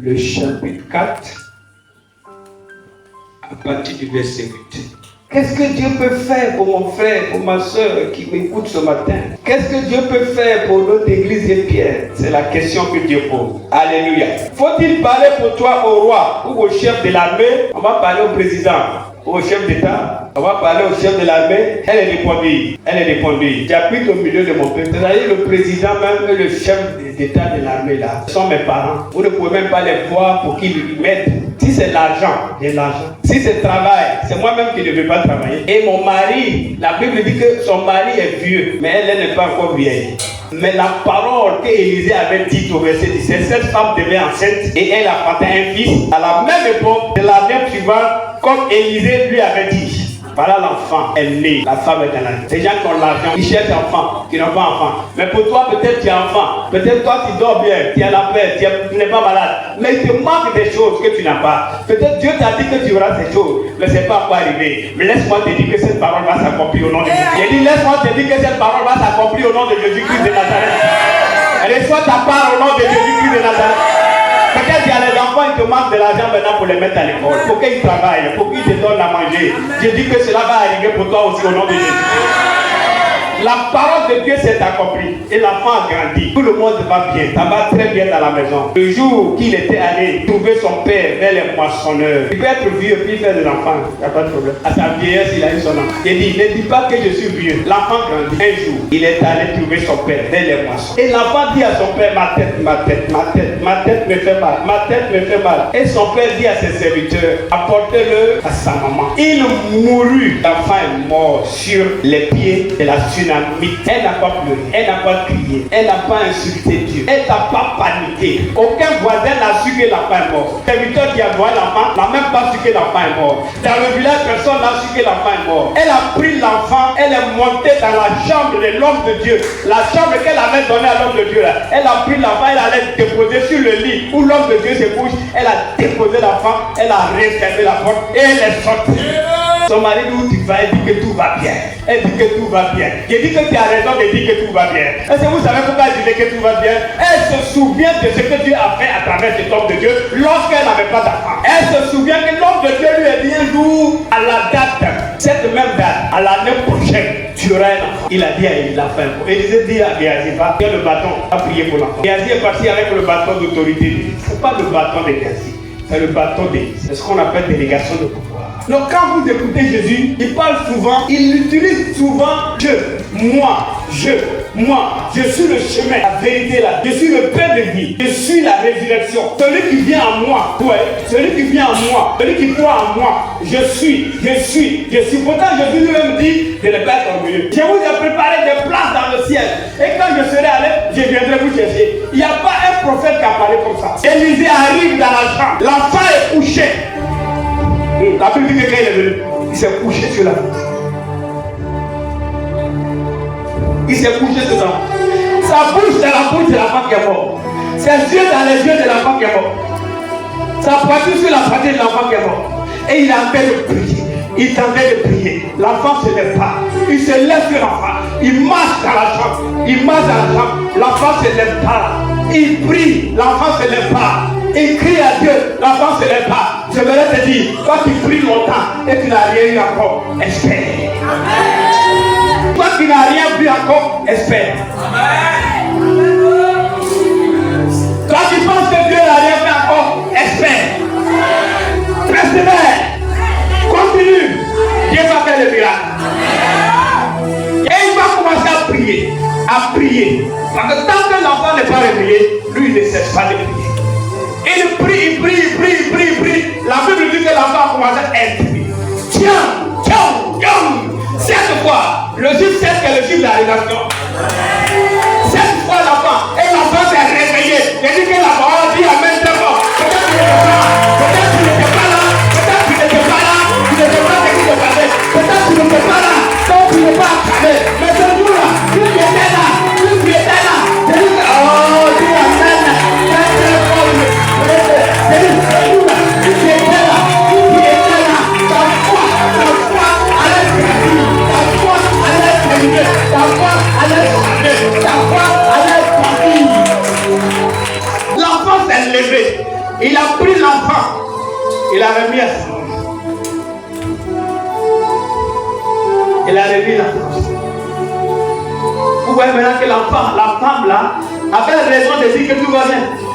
le chapitre 4, à partir du verset 8. Qu'est-ce que Dieu peut faire pour mon frère, pour ma soeur qui m'écoute ce matin? Qu'est-ce que Dieu peut faire pour notre église de Pierre? C'est la question que Dieu pose. Alléluia. Faut-il parler pour toi au roi ou au chef de l'armée? On va parler au président, au chef d'État. On va parler au chef de l'armée. Elle est répondue. Elle est répondue. J'habite au milieu de mon peuple. C'est-à-dire le président même et le chef d'État de l'armée là sont mes parents. Vous ne pouvez même pas les voir pour qu'ils m'aident. Si c'est l'argent, j'ai l'argent. Si c'est le travail, c'est moi-même qui ne veux pas travailler. Et mon mari, la Bible dit que son mari est vieux, mais elle n'est pas encore vieille. Mais la parole qu'Élisée avait dite au verset 17, cette femme devait enceinte et elle a enfanté un fils à la même époque de l'année suivante, comme Élisée lui avait dit. Voilà, l'enfant est né, la femme est dans la vie. Ces gens qui ont l'argent, ils cherchent enfant, qui n'ont pas enfant. Mais pour toi, peut-être tu es enfant, peut-être toi tu dors bien, tu as la paix, tu n'es pas malade. Mais il te manque des choses que tu n'as pas. Peut-être Dieu t'a dit que tu auras ces choses, mais ce n'est pas encore arrivé. Mais laisse-moi te dire que cette parole va s'accomplir au nom de Jésus. J'ai dit, laisse-moi te dire que cette parole va s'accomplir au nom de Jésus-Christ de Nazareth. Reçois ta part au nom de Jésus-Christ de Nazareth. Peut-être qu'il y a les enfants qui te manquent de l'argent maintenant pour les mettre à l'école. Pour qu'ils travaillent, pour qu'ils te donnent à manger. Je dis que cela va arriver pour toi aussi au nom de Jésus. La parole de Dieu s'est accomplie et l'enfant a grandi. Tout le monde va bien, ça va très bien dans la maison. Le jour qu'il était allé trouver son père vers les moissonneurs, il peut être vieux puis faire de l'enfant, il n'y a pas de problème. À sa vieillesse, il a eu son enfant. Il dit, ne dis pas que je suis vieux. L'enfant grandit. Un jour, il est allé trouver son père vers les moissons. Et l'enfant dit à son père, ma tête, ma tête, ma tête, ma tête me fait mal, ma tête me fait mal. Et son père dit à ses serviteurs, apportez-le à sa maman. Il mourut. L'enfant est mort sur les pieds de la tsunami. Elle n'a pas pleuré, elle n'a pas crié, elle n'a pas insulté Dieu, elle n'a pas paniqué. Aucun voisin n'a su que l'enfant est mort. Le serviteur qui a noyé l'enfant n'a même pas su que l'enfant est mort. Dans le village, personne n'a su que l'enfant est mort. Elle a pris l'enfant, elle est montée dans la chambre de l'homme de Dieu. La chambre qu'elle avait donnée à l'homme de Dieu là. Elle a pris l'enfant, elle allait déposer sur le lit où l'homme de Dieu se couche. Elle a déposé l'enfant, elle a refermé la porte et elle est sortie. Son mari dit où tu vas, elle dit que tout va bien. Elle dit que tout va bien. Je dis que tu as raison de dire que tout va bien. Est-ce que vous savez pourquoi elle disait que tout va bien? Elle se souvient de ce que Dieu a fait à travers cet homme de Dieu lorsqu'elle n'avait pas d'enfant. Elle se souvient que l'homme de Dieu lui a dit un jour, à la date, cette même date, à l'année prochaine, tu auras un enfant. Il a dit à l'enfant. Élisée dit à Géasi, va prendre le bâton, a prié pour l'enfant. Géasi est parti avec le bâton d'autorité. Ce n'est pas le bâton de Géasi, c'est le bâton d'Élie. C'est ce qu'on appelle délégation de pouvoir. Donc quand vous écoutez Jésus, il parle souvent, il utilise souvent je, moi, je suis le chemin, la vérité là, je suis le pain de vie, je suis la résurrection. Celui qui vient à moi, celui qui vient à moi, celui qui croit en moi, je suis. Pourtant Jésus lui-même dit de ne pas être orgueilleux. Je vous ai préparé des places dans le ciel. Et quand je serai allé, je viendrai vous chercher. Il n'y a pas un prophète qui a parlé comme ça. Élisée arrive dans la chambre, l'enfant est couché. La Bible dit que quand il est venu, il s'est couché sur la tête. Il s'est couché dedans. Sa bouche, c'est la bouche de l'enfant qui est mort. Ses yeux dans les yeux de l'enfant qui est mort. Sa poitrine sur la poitrine de l'enfant qui est mort. Et il est en train de prier. Il est en train de prier. L'enfant se lève pas. Il se lève sur l'enfant. Il marche dans la chambre. Il marche dans la chambre. L'enfant se lève pas. Il prie. L'enfant se lève pas. Il crie à Dieu. L'enfant se lève pas. Je voudrais te dire, toi qui pries longtemps et tu n'as rien eu encore, espère. Amen. Toi qui n'as rien vu encore, espère. Amen. Toi qui penses que Dieu n'a rien fait encore, espère. Persévère. Continue. Dieu va faire le miracle. Et il va commencer à prier. À prier. Parce que tant que l'enfant n'est pas réveillé, lui il ne cesse pas de prier. Il prie. La Bible dit que l'enfant a commencé à être. Tiens. Cette fois, le chiffre 7 est le chiffre de la rédemption. Cette fois l'enfant, et l'enfant s'est réveillé. Il dit que la parole dit amen très fort. Peut-être tu n'étais pas là, peut-être tu n'étais pas là, tu n'étais pas ce qui se passait. Peut-être tu n'étais pas là, donc tu n'es pas acclamé. Mais ce jour-là, tu étais là. Oh, dis amen. Ta foi Il a pris l'enfant. Il a remis à son fils. Il a remis l'enfant. Vous voyez maintenant que l'enfant, la femme là, avait raison de dire que tout va bien.